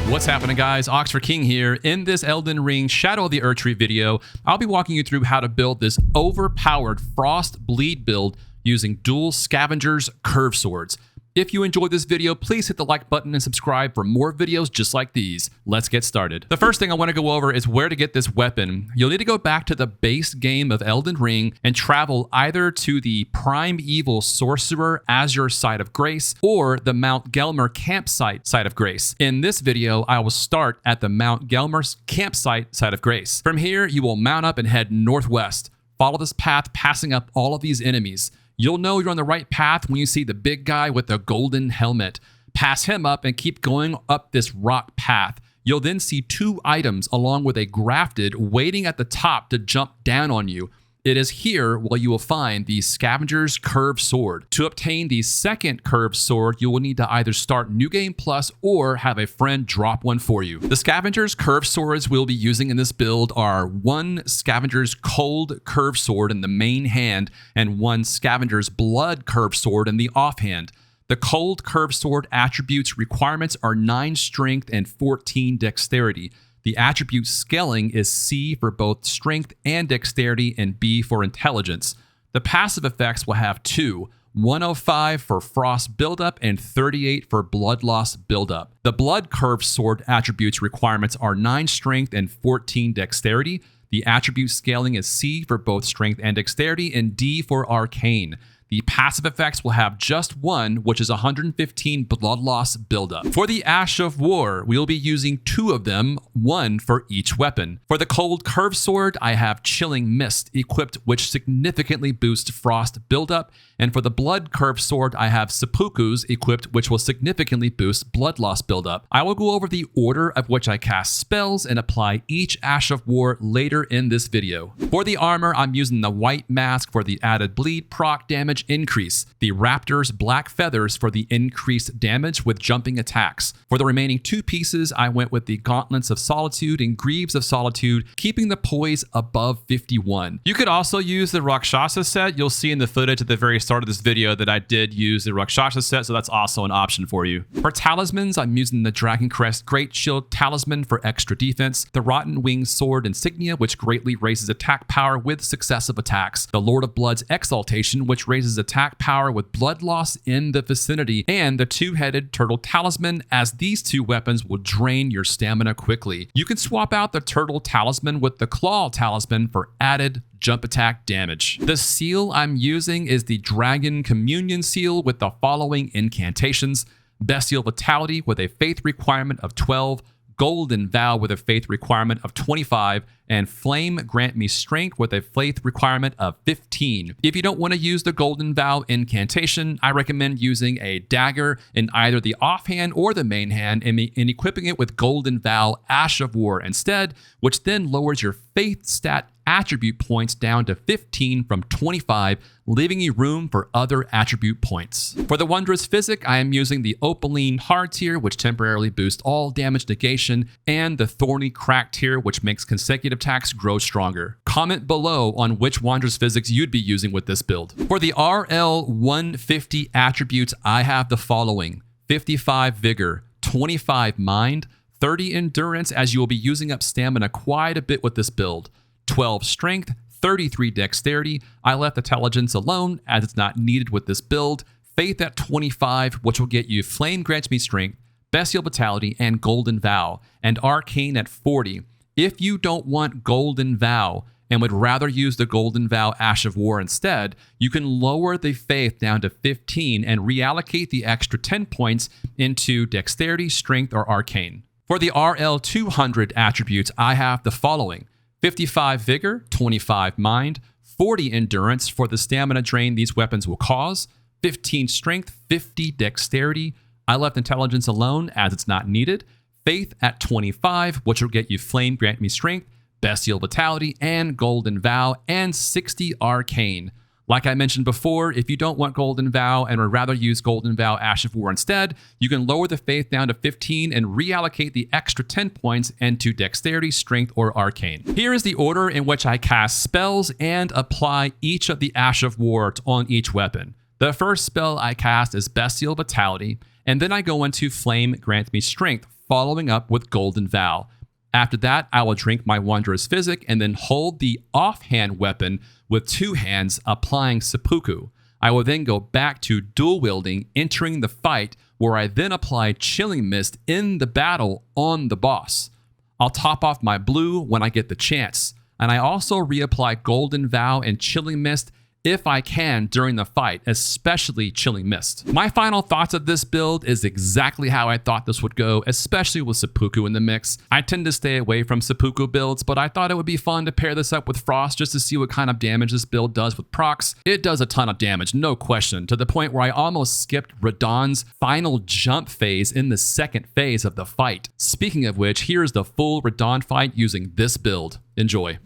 What's happening, guys? Oxford King here. In this Elden Ring Shadow of the Erdtree video, I'll be walking you through how to build this overpowered Frost Bleed build using dual Scavengers Curve Swords. If you enjoyed this video, please hit the like button and subscribe for more videos just like these. Let's get started. The first thing I want to go over is where to get this weapon. You'll need to go back to the base game of Elden Ring and travel either to the Primeval Sorcerer Azure Site of Grace or the Mount Gelmir Campsite Site of Grace. In this video, I will start at the Mount Gelmir Campsite Site of Grace. From here, you will mount up and head northwest. Follow this path, passing up all of these enemies. You'll know you're on the right path when you see the big guy with the golden helmet. Pass him up and keep going up this rock path. You'll then see two items along with a grafted waiting at the top to jump down on you. It is here where you will find the Scavenger's Curved Sword. To obtain the second Curved Sword, you will need to either start New Game Plus or have a friend drop one for you. The Scavenger's Curved Swords we'll be using in this build are one Scavenger's Cold Curved Sword in the main hand and one Scavenger's Blood Curved Sword in the offhand. The Cold Curved Sword attributes requirements are 9 Strength and 14 Dexterity. The attribute scaling is C for both Strength and Dexterity and B for Intelligence. The passive effects will have 105 for Frost Buildup and 38 for Blood Loss Buildup. The Blood Curved Sword attributes requirements are 9 Strength and 14 Dexterity. The attribute scaling is C for both Strength and Dexterity and D for Arcane. The passive effects will have just one, which is 115 blood loss buildup. For the Ash of War, we'll be using 2 of them, one for each weapon. For the Cold Curved Sword, I have Chilling Mist equipped, which significantly boosts frost buildup. And for the Blood Curved Sword, I have Seppuku's equipped, which will significantly boost blood loss buildup. I will go over the order of which I cast spells and apply each Ash of War later in this video. For the armor, I'm using the White Mask for the added bleed proc damage increase, the Raptor's Black Feathers for the increased damage with jumping attacks. For the remaining 2 pieces, I went with the Gauntlets of Solitude and Greaves of Solitude, keeping the poise above 51. You could also use the Rakshasa set. You'll see in the footage at the very start of this video that I did use the Rakshasa set, so that's also an option for you. For talismans, I'm using the Dragon Crest Great Shield Talisman for extra defense, the Rotten Wing Sword Insignia, which greatly raises attack power with successive attacks, the Lord of Blood's Exaltation, which raises attack power with blood loss in the vicinity, and the Two-Headed Turtle Talisman, as these 2 weapons will drain your stamina quickly. You can swap out the Turtle Talisman with the Claw Talisman for added jump attack damage. The seal I'm using is the Dragon Communion Seal with the following incantations: Bestial Vitality with a faith requirement of 12, Golden Vow with a faith requirement of 25, and Flame Grant Me Strength with a faith requirement of 15. If you don't want to use the Golden Vow incantation, I recommend using a dagger in either the offhand or the main hand and equipping it with Golden Vow Ash of War instead, which then lowers your faith stat attribute points down to 15 from 25, leaving you room for other attribute points. For the Wondrous Physick, I am using the Opaline Hard tier, which temporarily boosts all damage negation, and the Thorny Crack tier, which makes consecutive attacks grow stronger. Comment below on which Wondrous Physicks you'd be using with this build. For the RL 150 attributes, I have the following: 55 Vigor, 25 Mind, 30 Endurance, as you will be using up stamina quite a bit with this build, 12 Strength, 33 Dexterity. I left Intelligence alone as it's not needed with this build. Faith at 25, which will get you Flame Grants Me Strength, Bestial Vitality, and Golden Vow, and Arcane at 40. If you don't want Golden Vow and would rather use the Golden Vow Ash of War instead, you can lower the faith down to 15 and reallocate the extra 10 points into Dexterity, Strength, or Arcane. For the RL 200 attributes, I have the following: 55 Vigor, 25 Mind, 40 Endurance for the stamina drain these weapons will cause, 15 Strength, 50 Dexterity. I left Intelligence alone as it's not needed. Faith at 25, which will get you Flame Grant Me Strength, Bestial Vitality, and Golden Vow, and 60 Arcane. Like I mentioned before, if you don't want Golden Vow and would rather use Golden Vow Ash of War instead, you can lower the faith down to 15 and reallocate the extra 10 points into Dexterity, Strength, or Arcane. Here is the order in which I cast spells and apply each of the Ash of War on each weapon. The first spell I cast is Bestial Vitality, and then I go into Flame Grant Me Strength, following up with Golden Vow. After that, I will drink my Wondrous Physick and then hold the offhand weapon with 2 hands, applying seppuku. I will then go back to dual wielding, entering the fight, where I then apply Chilling Mist in the battle on the boss. I'll top off my blue when I get the chance, and I also reapply Golden Vow and Chilling Mist if I can during the fight, especially Chilling Mist. My final thoughts of this build is exactly how I thought this would go, especially with seppuku in the mix. I tend to stay away from seppuku builds, but I thought it would be fun to pair this up with Frost just to see what kind of damage this build does with procs. It does a ton of damage, no question, to the point where I almost skipped Radahn's final jump phase in the second phase of the fight. Speaking of which, here's the full Radahn fight using this build. Enjoy.